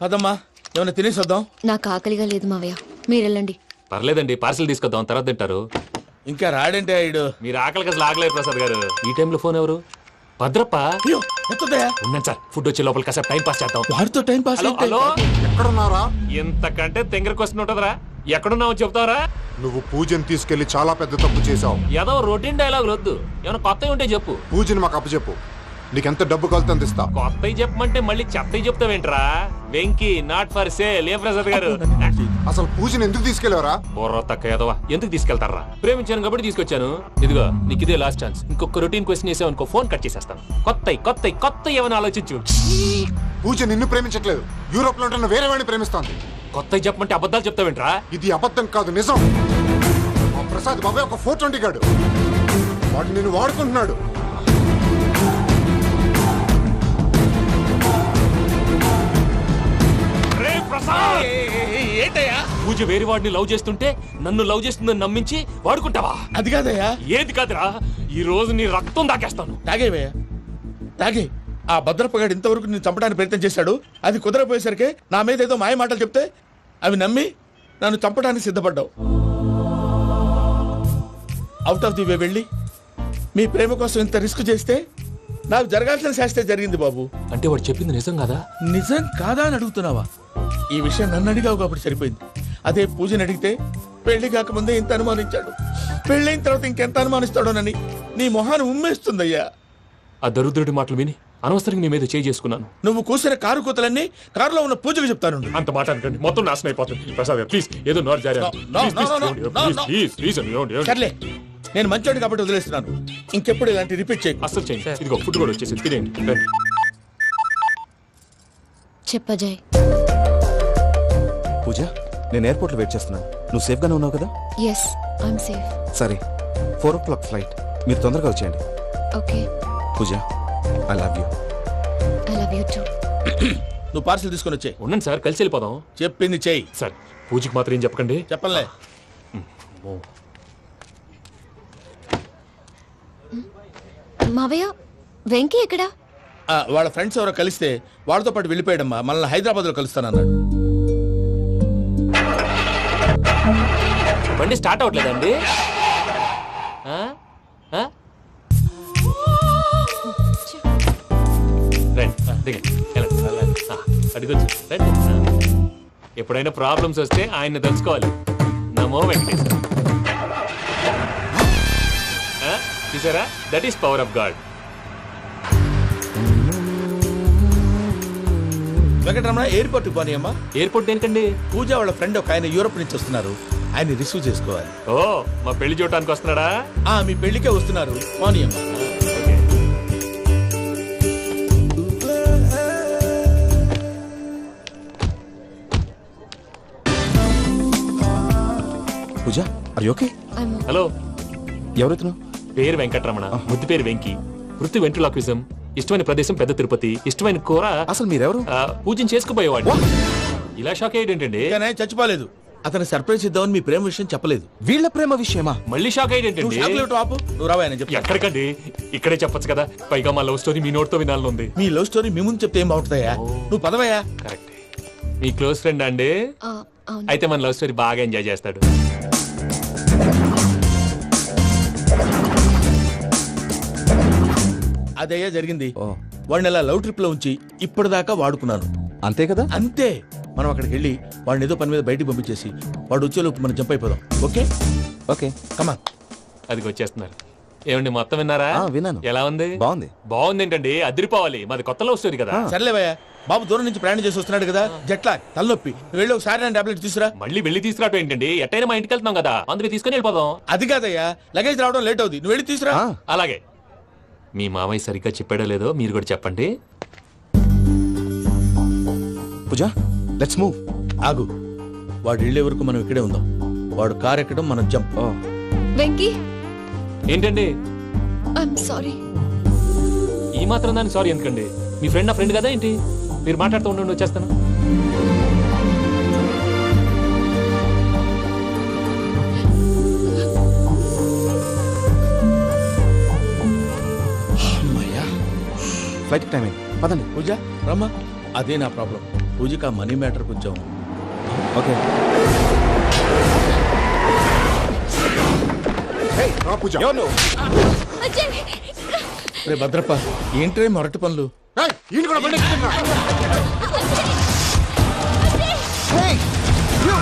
అదమ్మా ఏమైనా తినేసి వద్దాం. నాకు ఆకలిగా లేదు మావయ్య, మీరు వెళ్ళండి. పర్లేదండి, పార్సిల్ తీసుకొద్దాం, తర్వాత తింటారు. ఇంకా రాడంటే ఆయుడు. మీరు ఆకలికి అసలు ఆగలేదు ప్రసాద్ గారు. ఈ టైంలో ఫోన్ ఎవరు? భద్రప్ప. అయ్యో ఎత్తదయ్యా. ఉన్నాను సార్, ఫుడ్ వచ్చే లోపల కాసేపు టైం పాస్ చేద్దాం. వాడితో టైం పాస్. హలో, ఎక్కడున్నారా? ఇంతకంటే తెంగర క్వశ్చన్ ఉంటుందిరా. ఎక్కడున్నావు చెప్తావరా? నువ్వు పూజని తీసుకెళ్లి చాలా పెద్ద తప్పు చేశావు. ఏదో రొటీన్ డైలాగ్ వద్దు, ఏమైనా కొత్తవి ఉంటే చెప్పు. పూజని మాకు అప్పచెప్పు, నీకెంత డబ్బు కలితే అందిస్తా. కొత్తవి చెప్పమంటే మళ్ళీ చెత్తవి చెప్తావేంట్రా? Venky not for sale. ఏ ప్రసాద్ గారు, అసలు పూజని ఎందుకు తీసుకెళ్లేవరా? బుర్ర తక్క ఏదవా, ఎందుకు తీసుకెళ్తారా? ప్రేమించాను కాబట్టి తీసుకొచ్చాను. ఇదిగో నీకు ఇదే లాస్ట్ ఛాన్స్. ఇంకొక రొటీన్ క్వశ్చన్ చేసావు అనుకో, ఫోన్ కట్ చేసేస్తాను. కొత్త ఏమైనా ఆలోచించు. పూజ నిన్ను ప్రేమించట్లేదు, యూరోప్ లో ఉంటున్న వేరే వాడిని ప్రేమిస్తోంది. కొత్తవి చెప్పమంటే అబద్ధాలు చెప్తావేంట్రా? ఇది అబద్ధం కాదు, నిజం. మా ప్రసాద్ బాబాయ్ ఒక 420 గాడు, వాడు నిన్ను వాడుకుంటున్నాడు. ఏంటయ్యా? పూజ వేరే వాడిని లవ్ చేస్తుంటే నన్ను లవ్ చేస్తుందని నమ్మించి వాడుకుంటావా? అది కాదయ్యా. ఏది కాదురా, ఈ రోజు నీ రక్తం దాకేస్తాను. తాగేవయ్యా, తాగే. ఆ భద్రపగాడు ఇంతవరకు నేను చంపడానికి ప్రయత్నం చేశాడు. అది కుదరపోయేసరికి నా మీద ఏదో మాయ మాటలు చెప్తే అవి నమ్మి నన్ను చంపడానికి సిద్ధపడ్డావు. అవుట్ ఆఫ్ ది వే వెళ్ళి మీ ప్రేమ కోసం ఇంత రిస్క్ చేస్తే నాకు జరగాల్సిన శాస్త్రే జరిగింది బాబు. అంటే వాడు చెప్పింది నిజం కదా? నిజం కాదా అని అడుగుతున్నావా? ఈ విషయం నన్ను అడిగావు కాబట్టి సరిపోయింది. అదే పూజని అడిగితే పెళ్లి కాకముందే ఇంత అనుమానించాడు, పెళ్ళైన తర్వాత ఇంకెంత అనుమానిస్తాడోనని నీ మొహాన్ని ఉమ్మేస్తుందయ్యా. ఆ దరిద్రుడి మాటలు విని అనవసరంగా నీ మీద చేయి చేసుకున్నాను. నువ్వు కూసిన కారు కూతలన్నీ కారులో ఉన్న పూజకు చెప్తాను. అంత మాట అనకండి, మొత్తం నాశనం అయిపోతుంది. ప్రసాద్ గారు ప్లీజ్, ఏదో నోరు జారీ. సర్లే, నేను మంచోడు కాబట్టి వదిలేస్తున్నాను. ఇంకెప్పుడు ఇలాంటి రిపీట్ చేయి. అసలు చేయండి. ఇదిగో ఫుడ్ కూడా వచ్చేసి తినేయండి. చెప్పజాయ్. పూజ, నేను ఎయిర్పోర్ట్ లో వెయిట్ చేస్తున్నాను. నువ్వు సేఫ్ గానే ఉన్నావు కదా? Yes, I'm safe. సరే, 4 o'clock ఫ్లైట్. మీరు తొందరగా వచ్చేయండి. Okay. Pooja, I love you. I love you too. నువ్వు పార్సల్ తీసుకొని వచ్చే. ఉండండి సార్, కలిసి వెళ్ళిపోదాం. చెప్పింది చెయ్యి. సార్, పూజకి మాత్రం ఏం చెప్పకండి. చెప్పలే. మావయ్య, వెంకీ ఎక్కడా? వాళ్ళ ఫ్రెండ్స్ ఎవరో కలిస్తే వాళ్ళతో పాటు వెళ్ళిపోయాడమ్మా. మనల్ని హైదరాబాద్ లో కలుస్తానన్నాడు. బండి స్టార్ట్ అవ్వట్లేదండి. అడిగొచ్చు. ఎప్పుడైనా ప్రాబ్లమ్స్ వస్తే ఆయన్ని తెలుసుకోవాలి. నమో వెంకటేశ్వర. చూసారా, that is power of God. Venkataramana, airport పోనీ అమ్మా. ఎయిర్పోర్ట్ దేనికండి? పూజ వాళ్ళ ఫ్రెండ్ ఒక ఆయన యూరోప్ నుంచి వస్తున్నారు, ఆయన రిసీవ్ చేసుకోవాలి. ఓ, మా పెళ్లి చూడటానికి వస్తున్నాడా? మీ పెళ్లికే వస్తున్నారు, పోనీ అమ్మా. పూజ, ఆర్ యు ఓకే? హలో, ఎవరైతును? పేరు వెంకటరమణ, ముద్దు పేరు వెంకి, వృత్తి వెంట్రులాక్విజం, ఇష్టమైన ప్రదేశం పెద్ద తిరుపతి, ఇష్టమైన కూర. అసలు మీరెవరు? పూజను చేసుకుపోయేవాడు. ఇలా షాక్ అయ్యేటండి. చచ్చిపోలేదు. అతను సర్ప్రైజ్ ఇద్దామని మీ ప్రేమ విషయం చెప్పలేదు. వీళ్ళ ప్రేమ విషయమా? మళ్ళీ షాక్ అయ్యేటండి. నువ్వు రావా అని చెప్పి. ఎక్కడికండి, ఇక్కడే చెప్పొచ్చు కదా. పైగా మా లవ్ స్టోరీ మీ నోట్తో వినాలని ఉంది. మీ లవ్ స్టోరీ మీ ముందు చెప్తే ఏం బాగుంటుందయ్యా? నువ్వు పదవయ్యా. కరెక్ట్. మీ క్లోజ్ ఫ్రెండ్ అండి? అయితే మన లవ్ స్టోరీ బాగా ఎంజాయ్ చేస్తాడు. అదయ్యా జరిగింది. వాడిని అలా లవ్ ట్రిప్ లో ఉంచి ఇప్పటిదాకా వాడుకున్నాను. అంతే కదా? అంతే. మనం అక్కడికి వెళ్ళి వాడిని ఏదో పని మీద బయటికి పంపించేసి వాడు వచ్చేలోపు మనం జంప్ అయిపోదాం. ఓకే ఓకే, కమాన్. అది వచ్చేస్తున్నారు. ఏమండి, మొత్తం విన్నారా? విన్నాను. ఎలా ఉంది? బాగుంది. బాగుంది ఏంటండి, అదిరిపోవాలి. మాది కొత్త లవ్ స్టోరీ కదా. సర్లేవయ్యా, బాబు దూరం నుంచి ప్రయాణం చేసి వస్తున్నాడు కదా, జట్లా తలనొప్పి. నువ్వు వెళ్ళి ఒకసారి టాబ్లెట్ తీసుకురా. మళ్ళీ వెళ్ళి తీసుకురావటం ఏంటండి? ఎట్టైనా మా ఇంటికి వెళ్తున్నాం కదా, అందుకే తీసుకుని వెళ్ళిపోదాం. అది కాదయ్యా, లగేజ్ రావడం లేట్ అవుతుంది, నువ్వు వెళ్ళి తీసుకురా. అలాగే. మీ మామయ్య సరిగ్గా చెప్పాడో లేదో మీరు కూడా చెప్పండి. పూజ, లెట్స్ మూవ్. ఆగు, వాడు వెళ్ళే వరకు మనం ఇక్కడే ఉందాం. వాడు కార్ ఎక్కడం, మనం జంప్. వెంకీ, ఏంటండి? I'm sorry. ఈ మాత్రం దానికి సారీ ఎందుకండి? మీ ఫ్రెండ్ నా ఫ్రెండ్ కదా ఏంటి? మీరు మాట్లాడుతూ ఉండండి, వచ్చేస్తాను. అమ్మయ్యా. ఫ్లైట్ టైం అయింది పదండి. పూజ రమ్మా. అదే నా ప్రాబ్లం. పూజకి ఆ మనీ మ్యాటర్ కొంచెం. ఓకే. రా పూజ. ఎవరు నువ్వు? రే భద్రప్ప, ఏంట్రే మొరటి పనులు? ఏయ్, ఈయన కూడా బండి ఎక్కుతున్నా. Hey! You!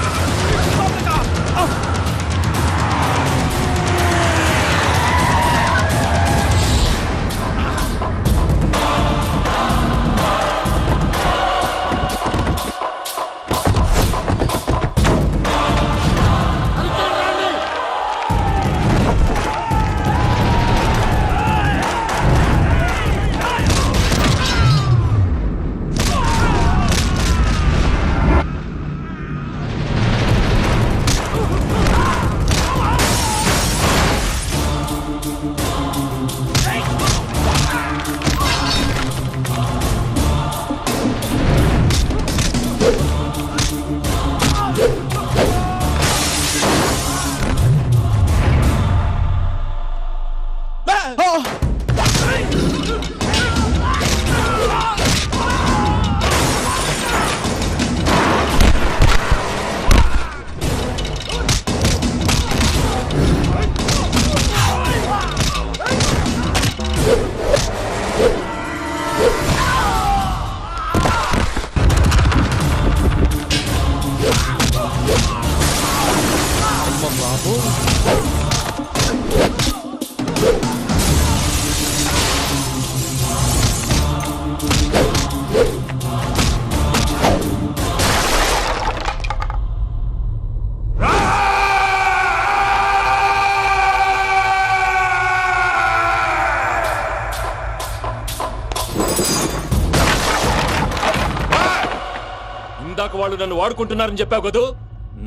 ఇందాక వాళ్ళు నన్ను వాడుకుంటున్నారని చెప్పావు కదూ.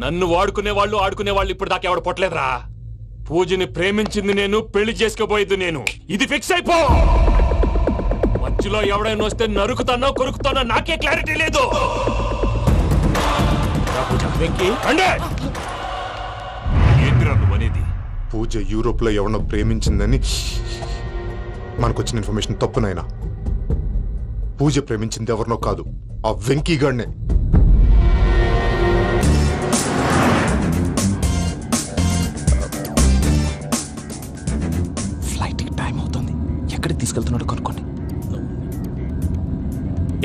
నన్ను వాడుకునే వాళ్ళు ఇప్పుడు దాకా ఎవడు పొట్టలేదురా. పూజని ప్రేమించింది నేను, పెళ్లి చేసుకోబోయేది నేను. ఇది ఫిక్స్ అయిపో. మధ్యలో ఎవడైనా వస్తే నరుకుతానో కొరుకుతానో నాకే క్లారిటీ లేదు. వెంకీ, అంటే ఏంటిరా నువ్వనేది? పూజ యూరోప్ లో ఎవరినో ప్రేమించిందని మనకొచ్చిన ఇన్ఫర్మేషన్ తప్పు నాయనా. పూజ ప్రేమించింది ఎవరినో కాదు, ఆ వెంకీ గాడినే. ఫ్లైట్ టైం అవుతుంది. ఎక్కడికి తీసుకెళ్తున్నాడో కనుక్కోండి.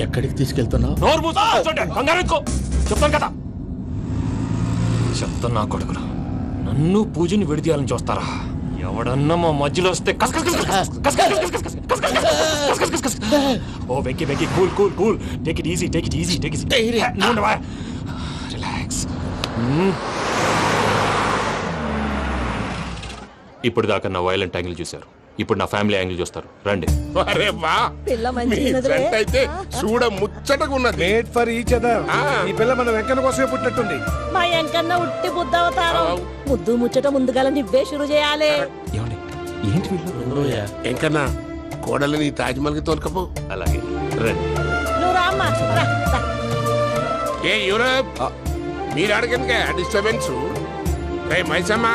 ఎక్కడికి తీసుకెళ్తున్నావు? నోరు మూసుకొని కూర్చోండి. కంగారు ఎందుకు? చెప్తాను కదా. చెప్తాను నా కొడుకులు. నన్ను పూజని విడిదీయాలని చూస్తారా? ఎవడన్నా మా మధ్యలో వస్తే కస్ కస్ కస్ కస్ కస్ కస్ కస్ కస్ కస్ కస్ కస్ కస్ కస్ కస్. ఓ Venky Venky, cool cool cool. Take it easy, take it easy, take it easy. Relax. ఇప్పుడు దాకా నా వైలెంట్ యాంగిల్ చూశారు. ఇప్పుడు నా ఫ్యామిలీ యాంగిల్ చూస్తారు. రండి. అరే వా, పిల్ల మీ మంచిగున్నదిలే. ఫ్రెండ్ అయితే చూడ ముచ్చటగా ఉన్నది. Made for each other. ఈ పిల్ల మన వెంకన్న కోసమే పుట్టినట్టుంది. మా ఎంకన్నా ఉట్టి బుద్ధవతారం. ముద్దు ముచ్చట ముందుగాల నువ్వే షురు చేయాలి. ఏమండి ఏంటి వీళ్ళు? ఎంకన్నా కోడలిని తాజ్మహల్ కి తోలుకపో. అలాగే రండి. నువ్వు రామ్మా, రా, రా. ఏ యూరప్, మీరు అడగనుక డిస్టర్బెన్స్. రే మైసమ్మ,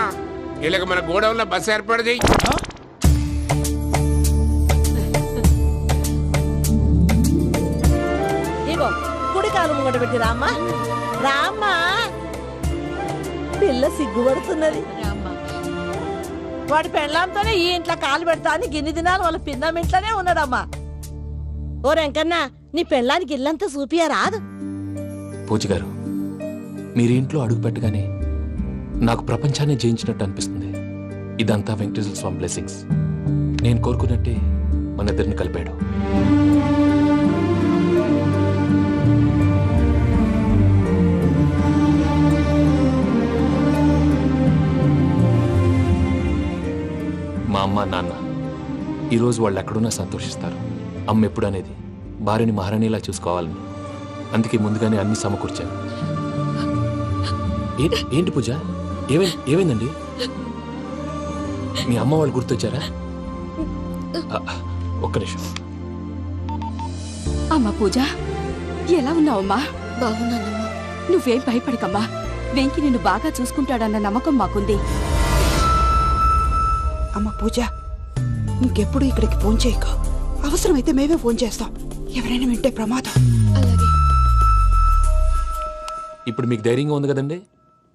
ఇలాగ మన గోడౌన్ లో బస్సు ఏర్పాటు చేయి. ఇగో కుడి కాలు ముంగట పెట్టి రామ్మా, రామ్మా. పిల్ల సిగ్గుపడుతున్నది. వాడి పెళ్ళాంతోనే ఈ ఇంట్లో కాలు పెడతా అని గిన్ని దినాలు వాళ్ళ పిన్నం ఇంట్లోనే ఉన్నాడమ్మా. ఓ వెంకన్నా, నీ పెళ్ళానికి ఇల్లంతా చూపియా రాదు. పూజ గారు, మీరు ఇంట్లో అడుగు పెట్టగానే నాకు ప్రపంచాన్ని జయించినట్టు అనిపిస్తుంది. ఇదంతా వెంకటేశ్వర స్వామి బ్లెస్సింగ్స్. నేను కోరుకున్నట్టే మన ఇద్దరిని కలిపాడు. మా అమ్మ నాన్న ఈరోజు వాళ్ళు ఎక్కడున్నా సంతోషిస్తారు. అమ్మ ఎప్పుడు అనేది భార్యని మహారాణిలా చూసుకోవాలని. అందుకే ముందుగానే అన్ని సమకూర్చాను. ఏంటి పూజ, ఏమైందండి? మీ అమ్మ వాళ్ళు గుర్తొచ్చారా? ఒక్క నిమిషం. అమ్మా పూజ, ఎలా ఉన్నావమ్మా? బాగున్నానమ్మా. నువ్వేం భయపడకమ్మా. వెంకి నిన్ను బాగా చూసుకుంటాడన్న నమ్మకం మాకుంది. అమ్మ పూజ, ఇంకెప్పుడు ఇక్కడికి ఫోన్ చేయకు. అవసరమైతే మేమే ఫోన్ చేస్తాం. ఎవరైనా వింటే ప్రమాదం. అలాగే. ఇప్పుడు మీకు ధైర్యంగా ఉంది కదండి.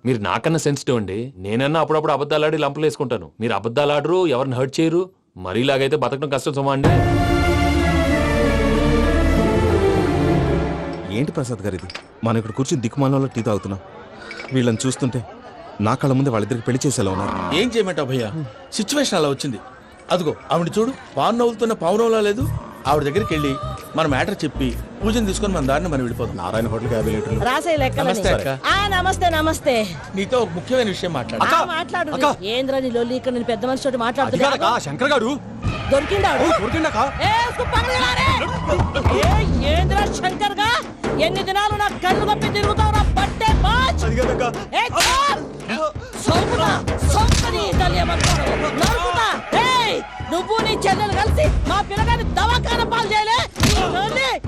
మీరు నాకన్నా సెన్సిటివ్ అండి. నేనన్నా అప్పుడప్పుడు అబద్ధాలాడి లంపలు వేసుకుంటాను. మీరు అబద్ధాలు ఆడరు, ఎవరిని హర్ట్ చేయరు. మరీలాగైతే బతకడం కష్టం సుమా అండి. ఏంటి ప్రసాద్ గారు ఇది? మనం ఇక్కడ కూర్చుని దిక్కుమాలలో టీ తాగుతున్నాం. వీళ్ళని చూస్తుంటే నా కళ్ళ ముందే వాళ్ళిద్దరికి పెళ్లి చేసేలా ఉన్నారు. ఏం చేయమంటావు భయ్యా, సిచ్యువేషన్ అలా వచ్చింది. అదిగో ఆవిడ చూడు, పాను నవ్వుతున్న పావునవ్వులా లేదు. ఆవిడ దగ్గరికి వెళ్ళి మన మ్యాటర్ చెప్పి పూజను తీసుకొని మన దారిని మనం వెళ్ళిపోతాం. నారాయణ హోటల్కి 50 లీటర్లు. రాసే లెక్కలని. నమస్తే అక్క. నమస్తే నమస్తే. నీతో ఒక ముఖ్యమైన విషయం మాట్లాడు. మాట్లాడు. ఏంద్రా నీ లొల్లి? ఇక్కడ నేను పెద్ద మనిషి తోటి మాట్లాడుతున్నా. శంకర్ గారు దొరికిందాడు. ఏంద్రా శంకర్ గా? ఎన్ని దినాలు నా కళ్ళు కప్పి తిరుగుతావురా పట్టే బాచ్. నువ్వు నీ చెల్లెలు కలిసి మా పిల్లగాని దవాఖాన పాలు చేయలే.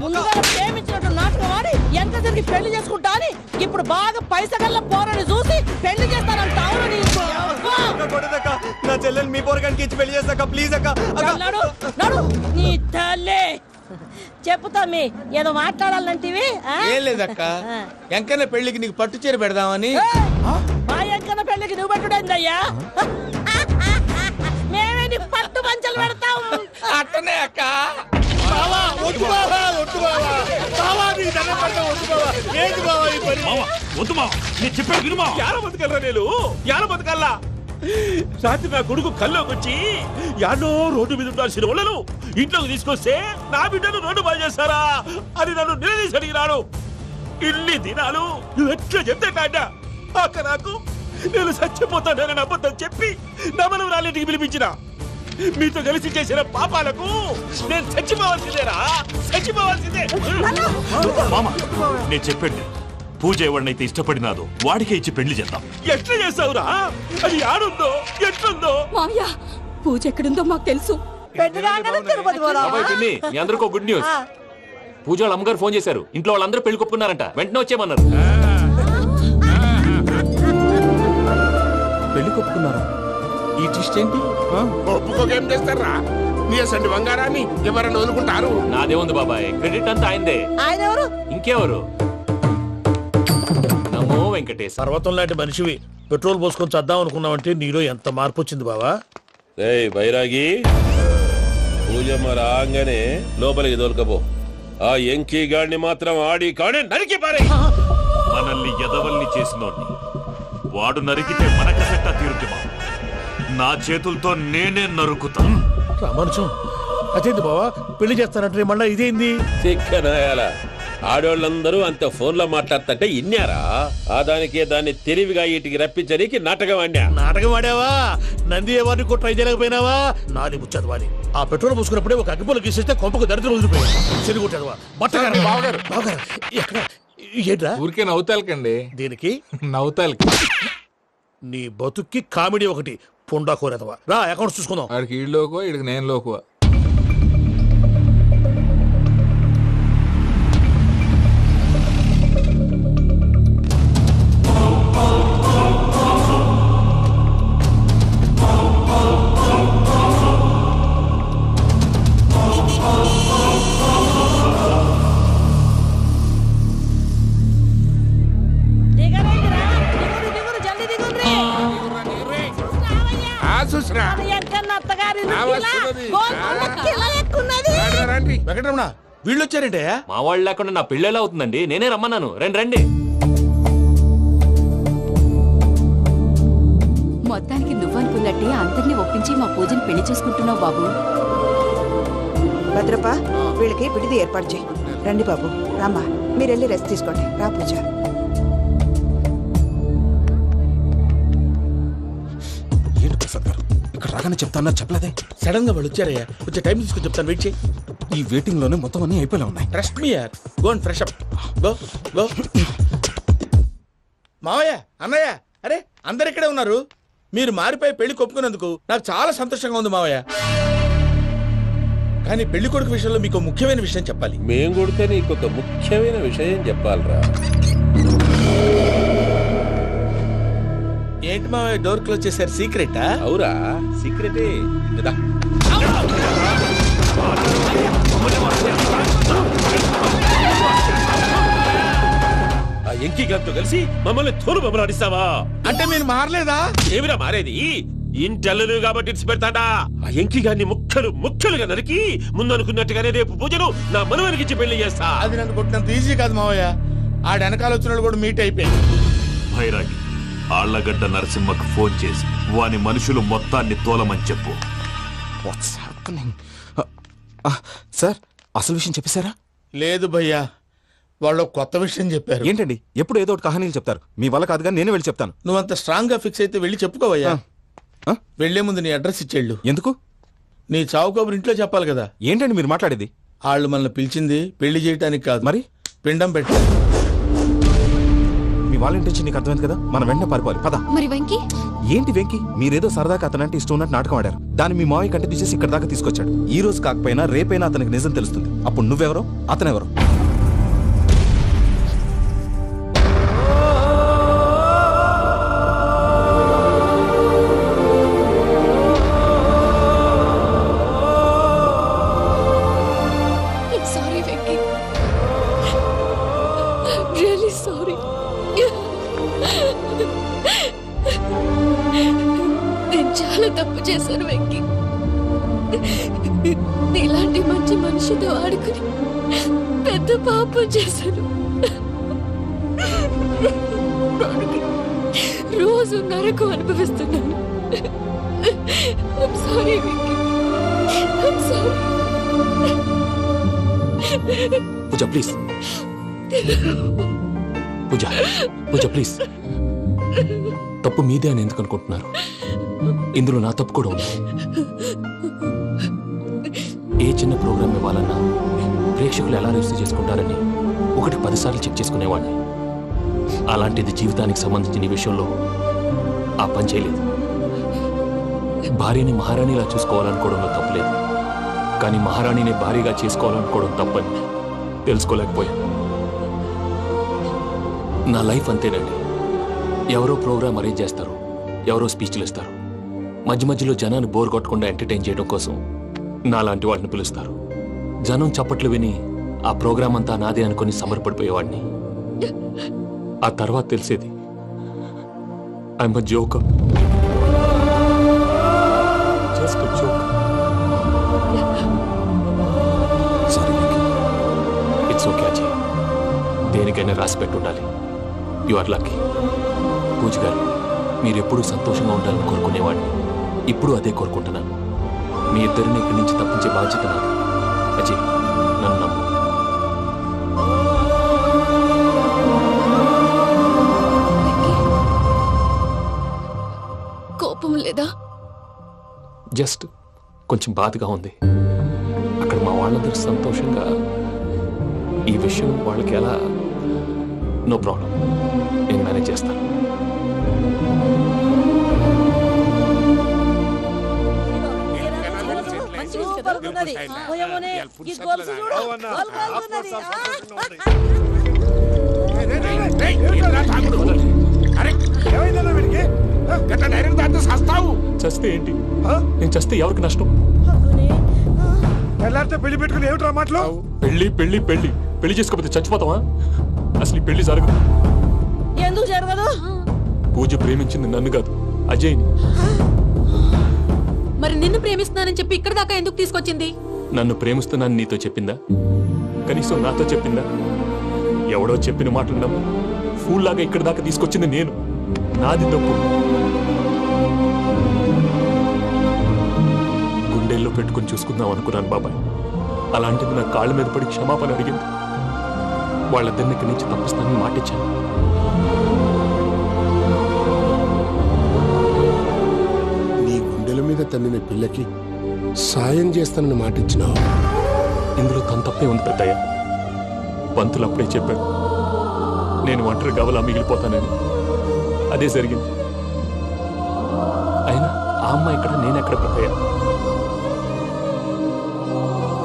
ముందుగా ప్రేమించినట్టు నాటకం ఆడి ఎంత తిరిగి పెళ్లి చేసుకుంటా అని ఇప్పుడు బాగా పైసగల్ల పోరని చూసి పెళ్లి చేస్తానంటావు. నా చెల్లెలు మీ పోరగానికి ఇచ్చి పెళ్లి చేస్తాక ప్లీజ్ అక్క. నడు నీ తల్లి. చెప్పుతా మీ ఏదో మాట్లాడాలంటివి. ఏం లేదక్క, ఎంకన్న పెళ్లికి నీకు పట్టు చీర పెడదామని. మా ఎంకన్న పెళ్లికి నువ్వు పెట్టుడైందయ్యా? మేమే నీ పట్టు పంచలు పెడతాం. అట్టనే అక్క. రాత్రి నా కొడుకు కల్లోకి వచ్చి యాడో రోడ్డు మీద ఉండాల్సిన వాళ్ళను ఇంట్లోకి తీసుకొస్తే నా బిడ్డను రోడ్డు బాగా చేస్తారా అని నన్ను నిలదీసి అడిగినాడు. ఇన్ని దినాలు నువ్వు ఎట్లా చెప్తే కాడా అక్క నాకు నేను చచ్చిపోతానని అబద్ధం చెప్పి నమ్మను రాలేటికి పిలిపించిన. మీతో కలిసి చేసిన పాపాలకు నేను చచ్చిపోవాల్సిందేరా, చచ్చిపోవాల్సిందే. మామ నేను చెప్పండి, పూజ ఎవరినైతే ఇష్టపడినాదో వాడికే ఇచ్చి పెళ్లి చేద్దాం. ఎట్లా చేస్తావురా? అది ఆడుందో ఎట్లుందో. మావయ్య, పూజ ఎక్కడుందో మాకు తెలుసు. తిరుపతి బాబాయ్ పిన్ని, మీ అందరికీ గుడ్ న్యూస్. పూజ వాళ్ళ అమ్మగారు ఫోన్ చేశారు. ఇంట్లో వాళ్ళందరూ పెళ్లి కొప్పుకున్నారంట. వెంటనే వచ్చేయమన్నారు. పెళ్లి కొప్పుకున్నారా? ఈ ట్విస్ట్ ఏంటి? ఒప్పుకోకేం చేస్తారా? నీ అసంటి బంగారాన్ని ఎవరన్నా వదులుకుంటారు? నాదేముంది బాబాయ్, క్రెడిట్ అంతా ఆయనదే. ఆయన ఎవరు? ఇంకెవరు? నమో వెంకటేశ్. పర్వతం లాంటి మనిషివి పెట్రోల్ పోసుకొని చద్దాం అనుకున్నావంటే నీలో ఎంత మార్పు వచ్చింది బావా. బైరాగి, పూజమ్మ రాగానే లోపలికి దొరకపో. ఆ ఎంకీ గాడిని మాత్రం ఆడి కానీ నరికి పారే. మనల్ని ఎదవల్ని చేసినోడ్ని వాడు నరికితే మనకసెట్టా తీరుతుమా? నా చేతులతో నేనే నరుకుతా. రామానుజం, అదేంది బావా పెళ్లి చేస్తానంటే మళ్ళా ఇదేంది? చిక్కనాయాల ఆడోళ్ళందరూ అంత ఫోన్ లో మాట్లాడుతుంటే ఇన్నారా? ఆ దానికే దాన్ని తెలివిగా వీటికి రప్పించడానికి నాటకం ఆడా. నాటకం ఆడావా? నంది ఎవరిని కూడా ట్రై చేయలేకపోయినావా? నాది ముచ్చదు వాడి. ఆ పెట్రోల్ పోసుకున్నప్పుడే ఒక అగ్గిపుల్ల గీసేస్తే కొంపకు దరిద్రం వదిలిపోయాడు. చెరుగుంటాడువా బట్టగారు. బావగారు బావగారు ఎక్కడ ఏంట్రా? ఊరికే నవ్వుతాలకండి. దీనికి నవ్వుతాలకి నీ బతుక్కి కామెడీ ఒకటి. పుండా కోరేదవా రా, అకౌంట్స్ చూసుకుందాం. ఆడికి ఈడు లోకువ, ఈడికి నేను లోకువ. వెంకటరమణ, వీళ్ళు వచ్చారంటే? మా వాళ్ళు లేకుండా నా పెళ్లి ఎలా అవుతుందండి? నేనే రమ్మన్నాను. రండి రండి. మొత్తానికి నువ్వనుకున్నట్టే అందరినీ ఒప్పించి మా పూజని పెళ్లి చేసుకుంటున్నావు బాబు. భద్రప్ప, వీళ్ళకి విడిది ఏర్పాటు చేయి. రండి బాబు, రామ్మా, మీరు వెళ్ళి రెస్ట్ తీసుకోండి. రా పూజ. ఏంటి ప్రసాద్ గారు ఇక్కడ రాగానే చెప్తాన్నా చెప్పలేదే? సడన్ గా వాళ్ళు వచ్చారయ్యా. కొంచెం టైం తీసుకొని చెప్తాను, వెయిట్ చేయి. ఈ వెయిటింగ్ లోనే మొత్తం అన్ని అయిపోయినా ఉన్నాయి. ట్రస్ట్ మీ యార్. Go and fresh up. Go go. మావయ్య, అన్నయ్య, అరే అందరు ఇక్కడే ఉన్నారు. మీరు మారిపోయి పెళ్లి కొప్పుకున్నందుకు నాకు చాలా సంతోషంగా ఉంది మావయ్య. కానీ పెళ్లి కొడుకు విషయంలో మీకు ముఖ్యమైన విషయం చెప్పాలి. మేం కొడితే నీకొక ముఖ్యమైన విషయం చెప్పాలరా. ఏంటి మా డోర్ క్లోజ్ చేశారు? సీక్రెటా? అవురా, సీక్రెటే కదా. ఆ ఎంకి గారితో కలిసి మమ్మల్ని తోలు బొమ్మలాడిస్తావా? అంటే మీరు మారలేదా? ఏమిరా మారేది? ఇంటల్లు కాబట్టి ఇడిచి పెడతాడా? ఆ ఎంకి గారిని ముక్కలుగా నరికి ముందు అనుకున్నట్టుగానే రేపు పూజను నా మనవనికిచ్చి పెళ్లి చేస్తా. అది నన్ను కొట్టినంత ఈజీ కాదు మావయ్య. ఆడ వెనకాల వచ్చిన కూడా మీట్ అయిపోయింది. భైరాగి ఆళ్లగడ్డ నరసింహకు ఫోన్ చేసి వాని మనుషులు మొత్తాన్ని తోలమని చెప్పు. సార్ అసలు విషయం చెప్పేశారా? లేదు భయ్యా, వాళ్ళు కొత్త విషయం చెప్పారు. ఏంటండి ఎప్పుడు ఏదో ఒకటి కహానీలు చెప్తారు. మీ వల్ల కాదుగా నేనే వెళ్ళి చెప్తాను. నువ్వంత స్ట్రాంగ్ గా ఫిక్స్ అయితే వెళ్ళి చెప్పుకోవయ్యా. వెళ్లే ముందు నీ అడ్రస్ ఇచ్చేళ్ళు. ఎందుకు? నీ చావు కబురు ఇంట్లో చెప్పాలి కదా. ఏంటండి మీరు మాట్లాడేది? వాళ్ళు మనల్ని పిలిచింది పెళ్లి చేయటానికి కాదు, మరి పిండం పెట్టారు. మీ వాళ్ళ ఇంటి నీకు అర్థమైంది కదా, మనం వెంటనే పారిపోవాలి. పద. మరి వెంకీ? ఏంటి వెంకీ? మీరేదో సరదాగా అతనంటే ఇష్టం ఉన్నట్టు నాటకం ఆడారు. దాన్ని మీ మావయ్య కంటిన్యూ చేసి ఇక్కడ దాకా తీసుకొచ్చాడు. ఈ రోజు కాకపోయినా రేపైనా అతనికి నిజం తెలుస్తుంది. అప్పుడు నువ్వెవరో అతనెవరో. Sorry Venky, really sorry. నేను చాలా తప్పు చేశాను వెంకీ. నీలాంటి మంచి మనిషితో ఆడుకుని పెద్ద పాపం చేశాను. రోజు నరకం అనుభవిస్తున్నాను. I'm sorry Venky, I'm sorry. Pooja please, Pooja please. తప్పు మీదే అని ఎందుకు అనుకుంటున్నారు? ఇందులో నా తప్పు కూడా ఉంది. ఏ చిన్న ప్రోగ్రామ్ ఇవ్వాలన్నా ప్రేక్షకులు ఎలా రిసీవ్ చేసుకుంటారని 1-10 సార్లు చెక్ చేసుకునేవాడిని. అలాంటిది జీవితానికి సంబంధించిన ఈ విషయంలో ఆ పని చేయలేదు. భార్యని మహారాణిలా చూసుకోవాలనుకోవడంలో తప్పులేదు, కానీ మహారాణిని భారీగా చేసుకోవాలనుకోవడం తప్పని తెలుసుకోలేకపోయాను. నా లైఫ్ అంతేనండి. ఎవరో ప్రోగ్రామ్ అరేంజ్ చేస్తారు, ఎవరో స్పీచ్లు ఇస్తారు. మధ్య మధ్యలో జనాన్ని బోర్ కొట్టకుండా ఎంటర్టైన్ చేయడం కోసం నాలాంటి వాడిని పిలుస్తారు. జనం చప్పట్లు విని ఆ ప్రోగ్రామ్ అంతా నాదే అనుకుని సమర్పడిపోయేవాడిని. ఆ తర్వాత తెలిసేది I'm a joker, just a joker. It's okay Ajay, దేనికైనా రాసి పెట్టుండాలి. You are lucky. పూజ గారు, మీరు ఎప్పుడూ సంతోషంగా ఉండాలని కోరుకునేవాడిని. ఇప్పుడు అదే కోరుకుంటున్నాను. మీ ఇద్దరిని ఇక్కడి నుంచి తప్పించే బాధ్యత నాది. అజయ్, నన్ను నమ్ము. కోపం లేదా? జస్ట్ కొంచెం బాధగా ఉంది. అక్కడ మా వాళ్ళందరూ సంతోషంగా ఈ విషయం వాళ్ళకి ఎలా. నో ప్రాబ్లం, నేను మేనేజ్ చేస్తాను. చస్తే ఏంటి? నేను చస్తే ఎవరికి నష్టం? పెళ్లి పెట్టుకుని ఏమిట్రా మాటలు? పెళ్లి పెళ్లి పెళ్లి పెళ్లి చేసుకోకపోతే చచ్చిపోతావా? అసలు ఈ పెళ్లి జరగదు. ఎందుకు జరగదు? పూజ ప్రేమించింది నన్ను కాదు, అజయ్ని. మరి నిన్ను ప్రేమిస్తున్నానని చెప్పి ఇక్కడ దాకా ఎందుకు తీసుకొచ్చింది? నన్ను ప్రేమిస్తున్నాను నీతో చెప్పిందా? కనీసం నాతో చెప్పిందా? ఎవడో చెప్పిన మాటలు నమ్ము ఫూల్ లాగా ఇక్కడ దాకా తీసుకొచ్చింది నేను. నాది తప్పు. గుండెల్లో పెట్టుకుని చూసుకుందాం అనుకున్నాను బాబాయ్. అలాంటిది నా కాళ్ళ మీద పడి క్షమాపణ అడిగింది. వాళ్ళిద్దరిని ఇక్కడి నుంచి తప్పిస్తానని మాటిచ్చాను. నీ గుండెల మీద తన్నిన పిల్లకి సాయం చేస్తానని మాటిచ్చినావు. ఇందులో తన తప్పే ఉంది పెద్దయ్య. పంతులు అప్పుడే చెప్పాడు నేను ఒంటరి గవలా మిగిలిపోతానని. అదే జరిగింది. అయినా ఆ అమ్మాయి ఎక్కడ, నేనెక్కడ పెద్దయ్య?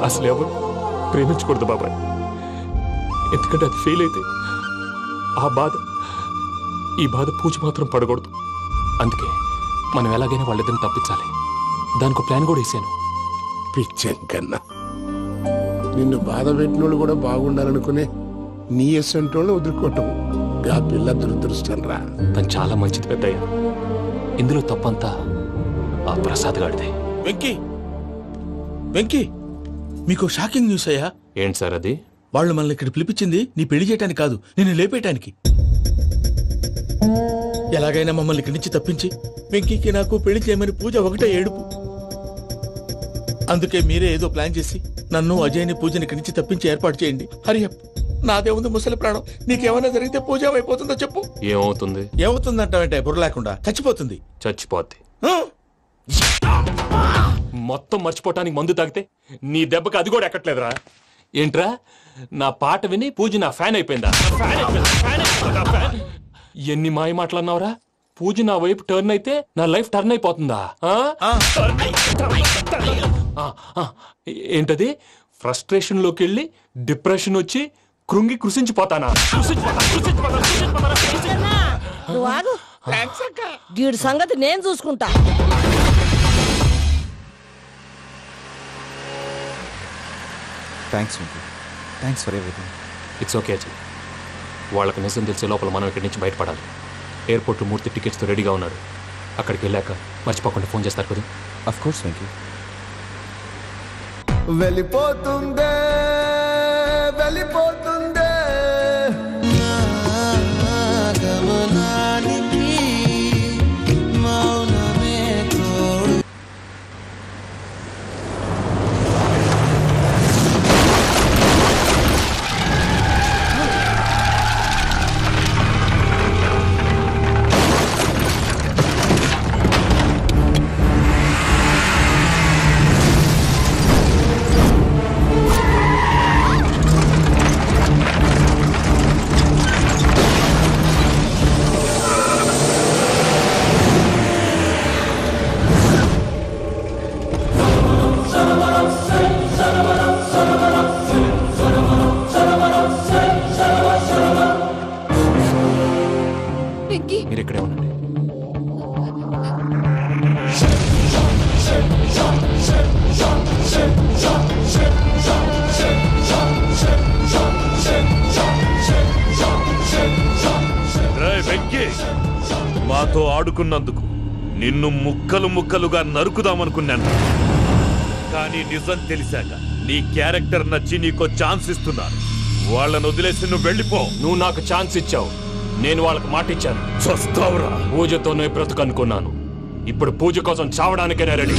అసలు ఎవరు ప్రేమించకూడదు బాబాయ్. ఎందుకంటే అది ఫెయిల్ అయితే ఈ బాధ పూజ మాత్రం పడకూడదు. అందుకే మనం ఎలాగైనా వాళ్ళిద్దరిని తప్పించాలి. దానికి ప్లాన్ కూడా వేసాను. పిచ్చెంకన్నా నిన్ను బాధ పెట్టినోళ్ళు కూడా బాగుండాలనుకునే నీ ఎస్సంటోళ్ళు వదులుకోవటం ఆ పిల్ల దురదృష్టం రా. తను చాలా మంచిది పెద్దయ్య. ఇందులో తప్పంతా ఆ ప్రసాద్ గాడిదే. వెంకీ మీకు షాకింగ్ న్యూస్ అయ్యా. ఏంటి సార్ అది? వాళ్ళు మనల్ని ఇక్కడ పిలిపించింది నీ పెళ్లి చేయటానికి కాదు, నిన్ను లేపేయటానికి. ఎలాగైనా మమ్మల్ని ఇక్కడి నుంచి తప్పించి వెంకీకి నాకు పెళ్లి చేయమని పూజ ఒకటే ఏడుపు. అందుకే మీరే ఏదో ప్లాన్ చేసి నన్ను అజయ్ని పూజని ఇక్కడి నుంచి తప్పించి ఏర్పాటు చేయండి. హరియప్, నాదే ఉంది ముసలి ప్రాణం. నీకేమైనా జరిగితే పూజ అయిపోతుందో చెప్పు. ఏమవుతుంది? ఏమవుతుందంటావంటే బుర్ర లేకుండా చచ్చిపోతుంది. చచ్చిపోద్ది. మొత్తం మర్చిపోవటానికి మందు తాగితే నీ దెబ్బకి అది కూడా ఎక్కట్లేదురా. ఏంట్రా, నా పాట విని పూజ నా ఫ్యాన్ అయిపోయిందా? ఎన్ని మాయ మాటలన్నావురా? పూజ నా వైపు టర్న్ అయితే నా లైఫ్ టర్న్ అయిపోతుందా? ఏంటది? ఫ్రస్ట్రేషన్ లోకి వెళ్ళి డిప్రెషన్ వచ్చి కృంగి కృషించిపోతానా? నువ్వు ఆగు. వీడి సంగతి నేను చూసుకుంటా. Thanks for everything. It's okay Ajay. వాళ్ళకి నిజం తెలిసే లోపల మనం ఇక్కడి నుంచి బయటపడాలి. ఎయిర్పోర్ట్లో మూర్తి టికెట్స్తో రెడీగా ఉన్నాడు. అక్కడికి వెళ్ళాక మర్చిపోకుండా ఫోన్ చేస్తారు కదా. Of course Venky. వెళ్ళిపోతుందే గమనానికి మౌనమే తోడు. మీరు ఇక్కడే ఉండండి. వెంకీ, మాతో ఆడుకున్నందుకు నిన్ను ముక్కలు ముక్కలుగా నరుకుదామనుకున్నాను. కానీ నిజం తెలిసాక నీ క్యారెక్టర్ నచ్చి నీకో ఛాన్స్ ఇస్తున్నాను. వాళ్ళను వదిలేసి నువ్వు వెళ్ళిపో. నువ్వు నాకు ఛాన్స్ ఇచ్చావు, నేను వాళ్ళకి మాట ఇచ్చాను. చస్తావురా. పూజతోనే బ్రతుకనుకున్నాను. ఇప్పుడు పూజ కోసం చావడానికైనా రెడీ.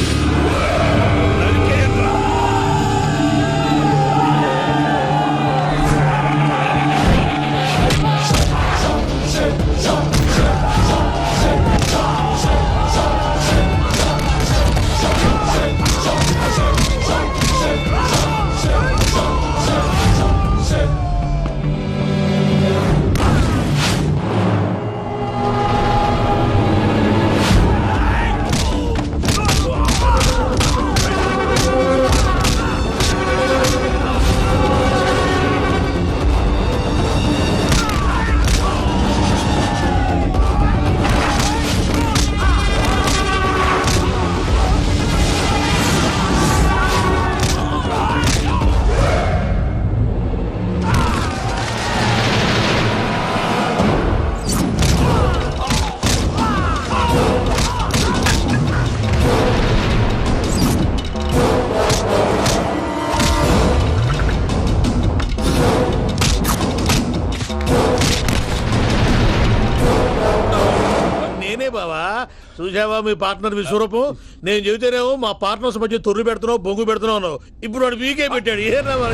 చూసావా మీ పార్ట్నర్ విశ్వరూపం? నేను చెబితేనేమో మా పార్ట్నర్స్ మధ్య తొర్రు పెడుతున్నావు, బొంగు పెడుతున్నావు. ఇప్పుడు వాడు వీకే పెట్టాడు. ఏ బావా,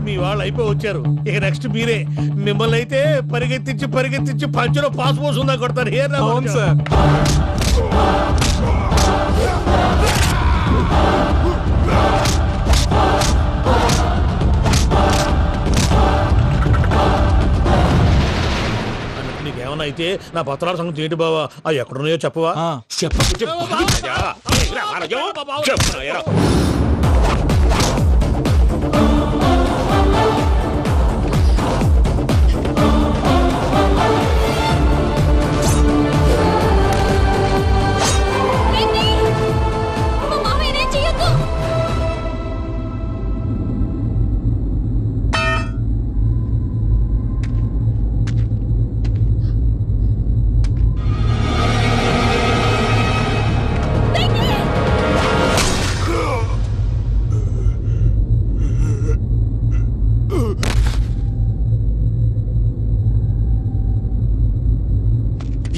మీ వాళ్ళు అయిపోయి వచ్చారు. ఇక నెక్స్ట్ మీరే. మిమ్మల్ని అయితే పరిగెత్తించి పంచలో పాస్పోర్ట్స్ ఉందా కొడతారు. ఏ సార్ ఏమన్నా అయితే నా పత్రాల సంగతి ఏంటి బావా అవి ఎక్కడున్నాయో చెప్పవా? చెప్పకుంటే బాగుంటుందా? ఏరా, ఆరోగ్యం? చెప్పురా, ఏరా. మా మామయ్యనే చేయొద్దు.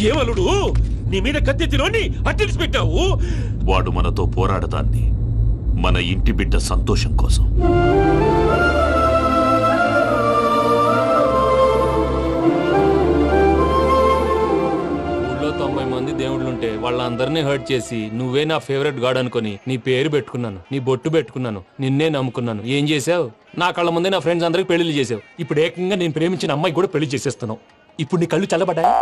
ఏమలుడు నీ మీద కత్తెత్తిలోని అట్టెలిసి పెట్టావు. వాడు మనతో పోరాడదాన్ని మన ఇంటి బిడ్డ సంతోషం కోసం. ఊళ్ళో 90 మంది దేవుళ్ళుంటే వాళ్ళందరినీ హర్ట్ చేసి నువ్వే నా ఫేవరెట్ గాడ్ అనుకుని నీ పేరు పెట్టుకున్నాను, నీ బొట్టు పెట్టుకున్నాను, నిన్నే నమ్ముకున్నాను. ఏం చేసావు? నా కళ్ళ ముందే నా ఫ్రెండ్స్ అందరికి పెళ్లి చేసావు. ఇప్పుడు ఏకంగా నేను ప్రేమించిన అమ్మాయి కూడా పెళ్లి చేసేస్తున్నావు. ఇప్పుడు నీ కళ్ళు చల్లబడ్డాయా?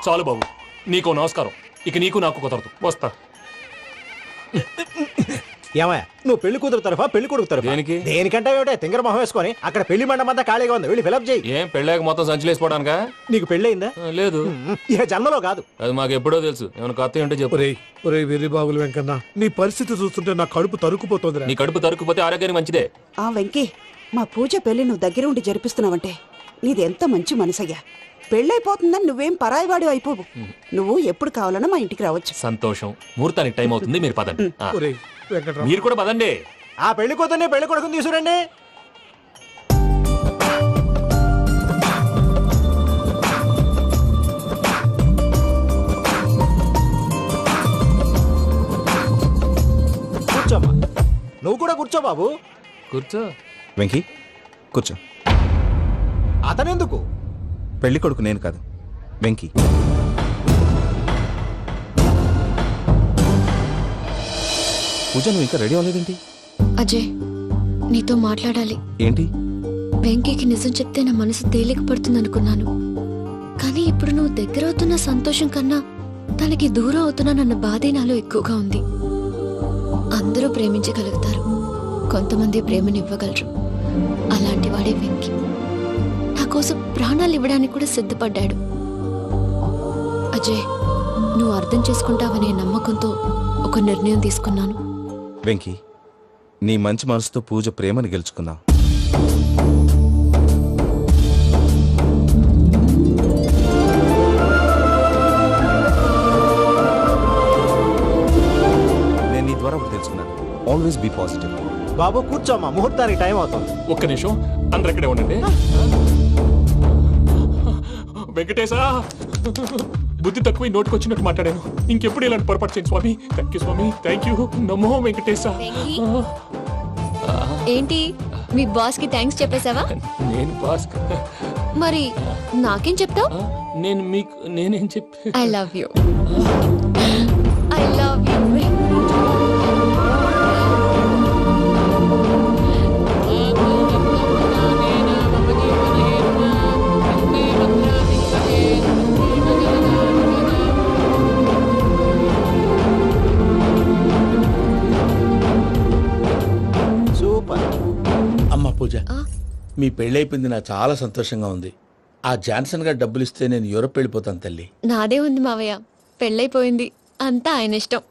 చాలు బాబు, నీకో నమస్కారం. ఇక నీకు నాకు కుదరదు. వస్తా. ఏమయ్య నువ్వు పెళ్లి కూతురు తరఫా పెళ్లి కొడుకు తరఫా? దేనికి? దేనికంటే ఏమిటే తింగర మొహం వేసుకొని అక్కడ పెళ్లి మండపం అంతా ఖాళీగా ఉంది, వెళ్ళి ఫిలప్ చేయి. ఏం పెళ్ళాక మొత్తం సంచలేసిపోవడానికా? నీకు పెళ్ళయిందా? లేదు. ఇక జన్మలో కాదు. అది మాకు ఎప్పుడో తెలుసు. ఏమైనా కొత్త ఉంటే చెప్పు. ఒరే వెర్రి బాగులు వెంకన్న, నీ పరిస్థితి చూస్తుంటే నా కడుపు తరుక్కుపోతుంది. నీ కడుపు తరుక్కుపోతే ఆరోగ్యానికి మంచిదే. ఆ వెంకీ, మా పూజ పెళ్లి నువ్వు దగ్గర ఉండి జరిపిస్తున్నావంటే నీది ఎంత మంచి మనసయ్యా. పెళ్ళైపోతుందని నువ్వేం పరాయివాడి అయిపోవు. నువ్వు ఎప్పుడు కావాలన్నా మా ఇంటికి రావచ్చు. సంతోషం. ముహూర్తానికి టైం అవుతుంది, మీరు పదండి. ఆ. ఒరేయ్ వెంకట్రావు, మీరు కూడా పదండి. ఆ పెళ్లి కూతుర్ని పెళ్లి కొడుకుని తీసుకురండి. కూర్చోమ్మా. నువ్వు కూడా కూర్చో బాబు. కూర్చో. వెంకీ కూర్చో. అతనెందుకు? పెళ్లి కొడుకు నేను కాదు, వెంకీ. పూజ, నువ్వు ఇంకా రెడీ అవ్వలేదేంటి? అజయ్, నీతో మాట్లాడాలి. ఏంటి? వెంకీకి నిజం చెప్తే నా మనసు తేలిక పడుతుంది అనుకున్నాను. కానీ ఇప్పుడు నువ్వు దగ్గరవుతున్న సంతోషం కన్నా తనకి దూరం అవుతున్నానన్న బాధే నాలో ఎక్కువగా ఉంది. అందరూ ప్రేమించగలుగుతారు, కొంతమంది ప్రేమనివ్వగలరు. అలాంటి వాడే వెంకీ. నా కోసం ప్రాణాలు ఇవ్వడానికి కూడా సిద్ధపడ్డాడు. అజయ్, నువ్వు అర్థం చేసుకుంటావనే నమ్మకంతో ఒక నిర్ణయం తీసుకున్నాను. వెంకీ, నీ మంచి మనసుతో పూజ ప్రేమని గెలుచుకున్నావు. నేను నీ ద్వారా ఒకటి తెలుసుకున్నాను. Always be positive. బాబు కూర్చోమ్మా, ముహూర్తానికి టైం అవుతుంది. ఒక్క నిమిషం, అందరు ఇక్కడే ఉండండి. వెంకటేశా, బుద్ధి తక్కువ నోటికొచ్చినట్టు మాట్లాడాను. ఇంకెప్పుడు ఇలాంటి పొరపాటు చేయండి స్వామి. థ్యాంక్ యూ స్వామి, థ్యాంక్ యూ. నమో వెంకటేశా. ఏంటి, మీ బాస్ కి థ్యాంక్స్ చెప్పేశావా? నేను బాస్ మరి నాకేం చెప్తావు? నేను మీకు నేనేం చెప్పి I love you. I love you. Super. అమ్మ పూజ, మీ పెళ్ళైపోయింది, నాకు చాలా సంతోషంగా ఉంది. ఆ జాన్సన్ గారు డబ్బులు ఇస్తే నేను యూరప్ వెళ్ళిపోతాను తల్లి. నాదే ఉంది మావయ్య, పెళ్ళైపోయింది, అంతా ఆయన ఇష్టం.